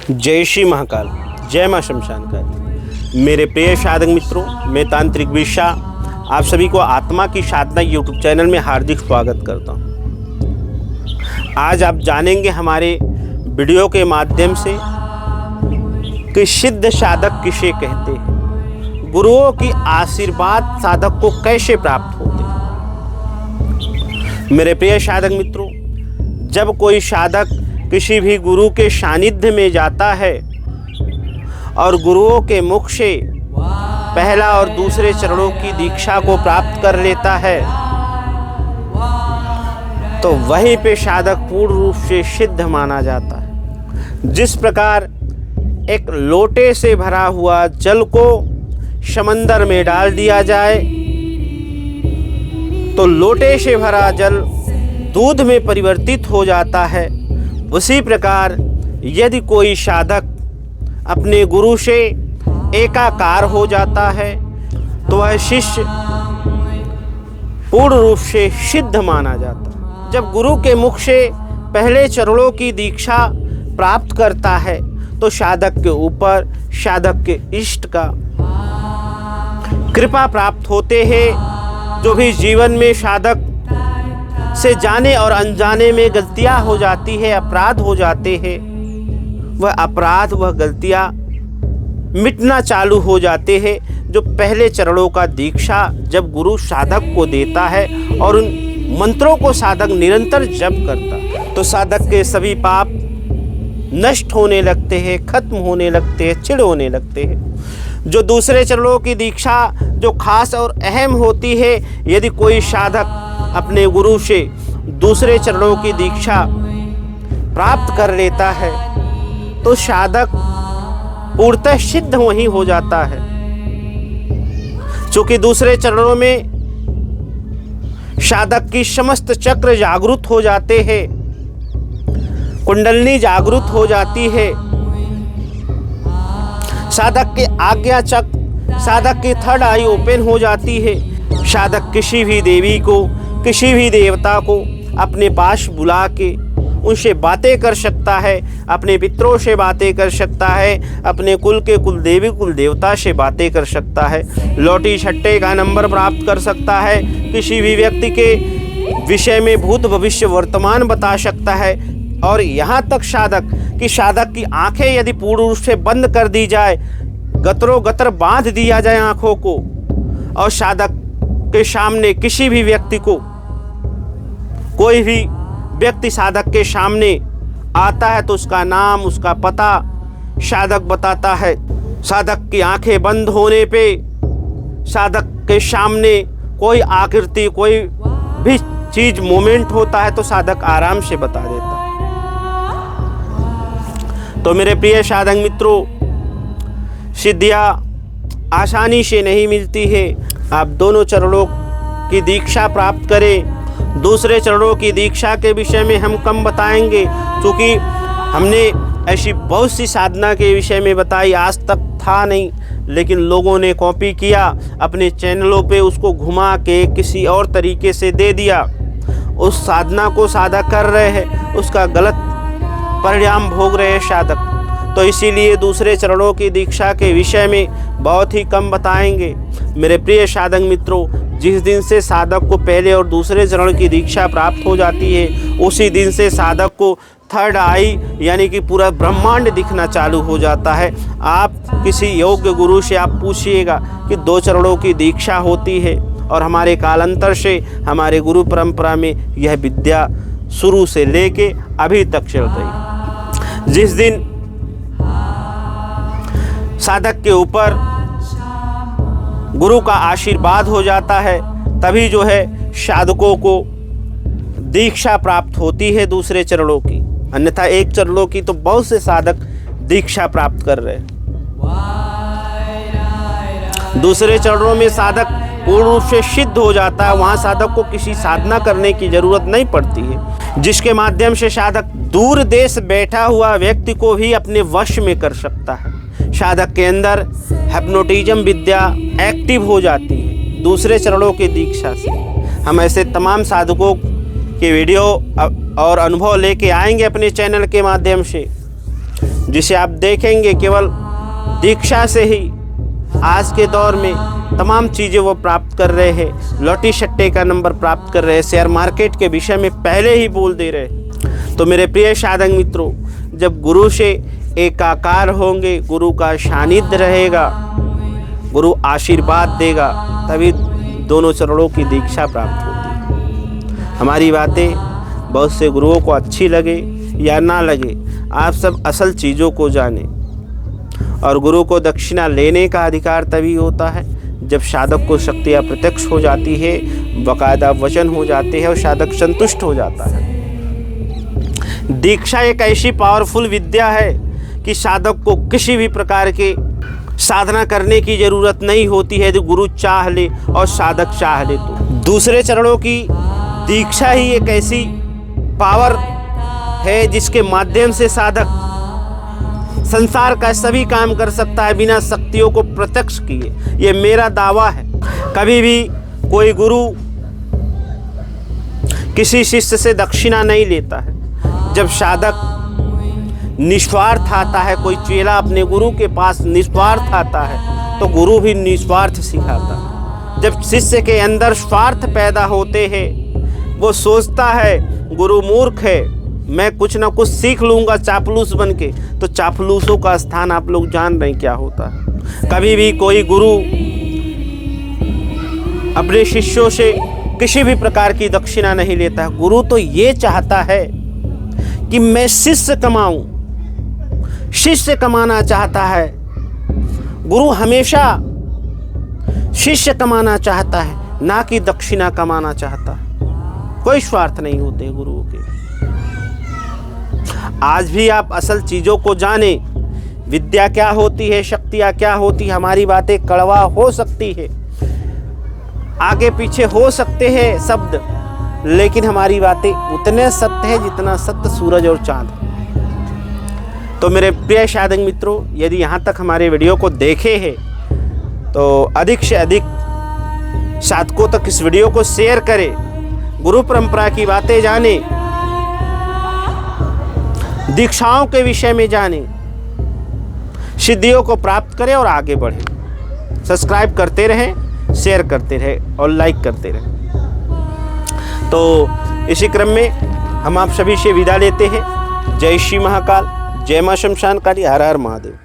जय श्री महाकाल, जय मां शमशान काली। मेरे प्रिय साधक मित्रों, मैं तांत्रिक विशा आप सभी को आत्मा की साधना यूट्यूब चैनल में हार्दिक स्वागत करता हूं। आज आप जानेंगे हमारे वीडियो के माध्यम से कि सिद्ध साधक किसे कहते हैं, गुरुओं की आशीर्वाद साधक को कैसे प्राप्त होते हैं। मेरे प्रिय साधक मित्रों, जब कोई साधक किसी भी गुरु के सानिध्य में जाता है और गुरुओं के मुख से पहला और दूसरे चरणों की दीक्षा को प्राप्त कर लेता है, तो वहीं पे साधक पूर्ण रूप से सिद्ध माना जाता है। जिस प्रकार एक लोटे से भरा हुआ जल को समंदर में डाल दिया जाए तो लोटे से भरा जल दूध में परिवर्तित हो जाता है, उसी प्रकार यदि कोई साधक अपने गुरु से एकाकार हो जाता है तो वह शिष्य पूर्ण रूप से सिद्ध माना जाता है। जब गुरु के मुख से पहले चरणों की दीक्षा प्राप्त करता है तो साधक के ऊपर साधक के इष्ट का कृपा प्राप्त होते हैं। जो भी जीवन में साधक से जाने और अनजाने में गलतियां हो जाती है, अपराध हो जाते हैं, वह अपराध वह गलतियां मिटना चालू हो जाते हैं। जो पहले चरणों का दीक्षा जब गुरु साधक को देता है और उन मंत्रों को साधक निरंतर जप करता है तो साधक के सभी पाप नष्ट होने लगते हैं, खत्म होने लगते हैं, चिढ़ होने लगते हैं। जो दूसरे चरणों की दीक्षा जो खास और अहम होती है, यदि कोई साधक अपने गुरु से दूसरे चरणों की दीक्षा प्राप्त कर लेता है तो साधक पूर्णतः सिद्ध वहीं हो जाता है। चूंकि दूसरे चरणों में साधक की समस्त चक्र जागृत हो जाते हैं, कुंडलनी जागृत हो जाती है, साधक के आज्ञा चक्र, साधक की थर्ड आई ओपन हो जाती है। साधक किसी भी देवी को, किसी भी देवता को अपने पास बुला के उनसे बातें कर सकता है, अपने पितरों से बातें कर सकता है, अपने कुल के कुल देवी कुल देवता से बातें कर सकता है, लौटी छट्टे का नंबर प्राप्त कर सकता है, किसी भी व्यक्ति के विषय में भूत भविष्य वर्तमान बता सकता है। और यहाँ तक साधक की आंखें यदि पूर्ण रूप से बंद कर दी जाए, गतरों गतर बांध दिया जाए आंखों को, और साधक के सामने किसी भी व्यक्ति को, कोई भी व्यक्ति साधक के सामने आता है तो उसका नाम, उसका पता साधक बताता है। साधक की आंखें बंद होने पे साधक के सामने कोई आकृति, कोई भी चीज मोमेंट होता है तो साधक आराम से बता देता है। तो मेरे प्रिय साधक मित्रों, सिद्धियां आसानी से नहीं मिलती है। आप दोनों चरणों की दीक्षा प्राप्त करें। दूसरे चरणों की दीक्षा के विषय में हम कम बताएंगे, क्योंकि हमने ऐसी बहुत सी साधना के विषय में बताई, आज तक था नहीं, लेकिन लोगों ने कॉपी किया, अपने चैनलों पे उसको घुमा के किसी और तरीके से दे दिया। उस साधना को साधक कर रहे हैं, उसका गलत परिणाम भोग रहे हैं साधक। तो इसीलिए दूसरे चरणों की दीक्षा के विषय में बहुत ही कम बताएंगे। मेरे प्रिय साधक मित्रों, जिस दिन से साधक को पहले और दूसरे चरण की दीक्षा प्राप्त हो जाती है, उसी दिन से साधक को थर्ड आई यानी कि पूरा ब्रह्मांड दिखना चालू हो जाता है। आप किसी योग्य गुरु से आप पूछिएगा कि 2 चरणों की दीक्षा होती है, और हमारे कालांतर से हमारे गुरु परंपरा में यह विद्या शुरू से लेके अभी तक चल रही है। जिस दिन साधक के ऊपर गुरु का आशीर्वाद हो जाता है, तभी जो है साधकों को दीक्षा प्राप्त होती है दूसरे चरणों की। अन्यथा एक चरणों की तो बहुत से साधक दीक्षा प्राप्त कर रहे हैं। दूसरे चरणों में साधक पूर्ण रूप से सिद्ध हो जाता है, वहाँ साधक को किसी साधना करने की जरूरत नहीं पड़ती है, जिसके माध्यम से साधक दूर देश बैठा हुआ व्यक्ति को भी अपने वश में कर सकता है। साधक के अंदर हिप्नोटिज्म विद्या एक्टिव हो जाती है दूसरे चरणों की दीक्षा से। हम ऐसे तमाम साधकों के वीडियो और अनुभव लेके आएंगे अपने चैनल के माध्यम से। जिसे आप देखेंगे केवल दीक्षा से ही आज के दौर में तमाम चीज़ें वो प्राप्त कर रहे हैं। लॉटरी सट्टे का नंबर प्राप्त कर रहे हैं, शेयर मार्केट के विषय में पहले ही बोल दे रहे हैं। तो मेरे प्रिय साधक मित्रों, जब गुरु से एकाकार होंगे, गुरु का सानिध्य रहेगा, गुरु आशीर्वाद देगा, तभी दोनों चरणों की दीक्षा प्राप्त होती है। हमारी बातें बहुत से गुरुओं को अच्छी लगे या ना लगे, आप सब असल चीज़ों को जानें। और गुरु को दक्षिणा लेने का अधिकार तभी होता है जब साधक को शक्तियाँ प्रत्यक्ष हो जाती है, बाकायदा वचन हो जाते हैं और साधक संतुष्ट हो जाता है। दीक्षा एक ऐसी पावरफुल विद्या है कि साधक को किसी भी प्रकार के साधना करने की जरूरत नहीं होती है। जो गुरु चाह ले और साधक चाह ले तो दूसरे चरणों की दीक्षा ही एक ऐसी पावर है जिसके माध्यम से साधक संसार का सभी काम कर सकता है बिना शक्तियों को प्रत्यक्ष किए। ये मेरा दावा है। कभी भी कोई गुरु किसी शिष्य से दक्षिणा नहीं लेता है। जब साधक निस्वार्थ आता है, कोई चेला अपने गुरु के पास निस्वार्थ आता है तो गुरु भी निस्वार्थ सिखाता है। जब शिष्य के अंदर स्वार्थ पैदा होते हैं, वो सोचता है गुरु मूर्ख है, मैं कुछ ना कुछ सीख लूँगा चापलूस बन के, तो चापलूसों का स्थान आप लोग जान रहे हैं क्या होता है। कभी भी कोई गुरु अपने शिष्यों से किसी भी प्रकार की दक्षिणा नहीं लेता। गुरु तो ये चाहता है कि मैं शिष्य कमाऊं, शिष्य कमाना चाहता है। गुरु हमेशा शिष्य कमाना चाहता है, ना कि दक्षिणा कमाना चाहता है। कोई स्वार्थ नहीं होते गुरुओं के। आज भी आप असल चीज़ों को जाने, विद्या क्या होती है, शक्तियाँ क्या होती है। हमारी बातें कड़वा हो सकती है, आगे पीछे हो सकते हैं शब्द, लेकिन हमारी बातें उतने सत्य है जितना सत्य सूरज और चाँद। तो मेरे प्रिय साधक मित्रों, यदि यहाँ तक हमारे वीडियो को देखे हैं तो अधिक से अधिक साधकों तक इस वीडियो को शेयर करें, गुरु परंपरा की बातें जाने, दीक्षाओं के विषय में जाने, सिद्धियों को प्राप्त करें और आगे बढ़ें। सब्सक्राइब करते रहें, शेयर करते रहें और लाइक करते रहें। तो इसी क्रम में हम आप सभी से विदा लेते हैं। जय श्री महाकाल, जय मां शमशान काली, हर हर महादेव।